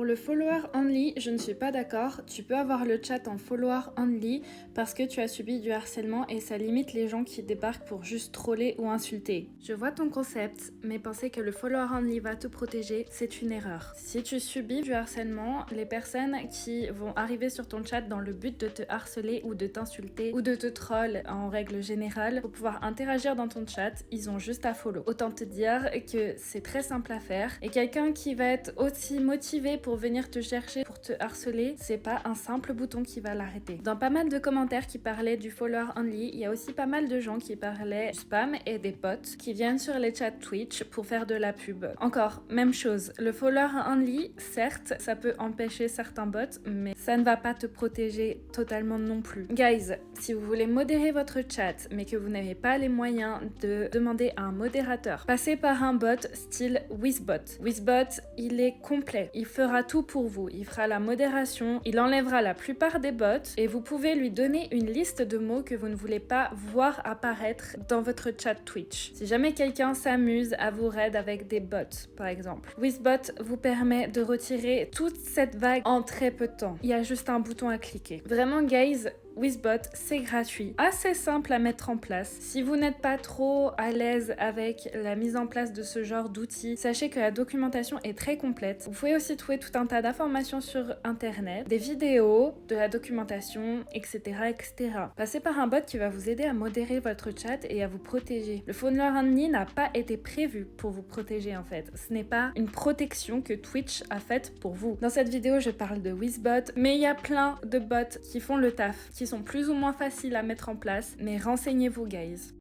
Pour le follower only, je ne suis pas d'accord. Tu peux avoir le chat en follower only parce que tu as subi du harcèlement et ça limite les gens qui débarquent pour juste troller ou insulter. Je vois ton concept, mais penser que le follower only va te protéger, c'est une erreur. Si tu subis du harcèlement, les personnes qui vont arriver sur ton chat dans le but de te harceler ou de t'insulter ou de te troll en règle générale, pour pouvoir interagir dans ton chat, ils ont juste à follow. Autant te dire que c'est très simple à faire et quelqu'un qui va être aussi motivé pour venir te chercher, pour te harceler, c'est pas un simple bouton qui va l'arrêter. Dans pas mal de commentaires qui parlaient du follower only, il y a aussi pas mal de gens qui parlaient du spam et des bots qui viennent sur les chats Twitch pour faire de la pub. Encore, même chose, le follower only, certes, ça peut empêcher certains bots, mais ça ne va pas te protéger totalement non plus. Guys, si vous voulez modérer votre chat, mais que vous n'avez pas les moyens de demander à un modérateur, passez par un bot style Wizbot. Wizbot, il est complet. Il fera tout pour vous. Il fera la modération, il enlèvera la plupart des bots et vous pouvez lui donner une liste de mots que vous ne voulez pas voir apparaître dans votre chat Twitch. Si jamais quelqu'un s'amuse à vous raid avec des bots, par exemple, Wizbot vous permet de retirer toute cette vague en très peu de temps. Il y a juste un bouton à cliquer. Vraiment, guys, Wizbot, c'est gratuit, assez simple à mettre en place. Si vous n'êtes pas trop à l'aise avec la mise en place de ce genre d'outils, sachez que la documentation est très complète. Vous pouvez aussi trouver tout un tas d'informations sur internet, des vidéos, de la documentation, etc., etc. Passez par un bot qui va vous aider à modérer votre chat et à vous protéger. Le follower only n'a pas été prévu pour vous protéger en fait. Ce n'est pas une protection que Twitch a faite pour vous. Dans cette vidéo, je parle de Wizbot, mais il y a plein de bots qui font le taf, qui sont plus ou moins faciles à mettre en place, mais renseignez-vous guys.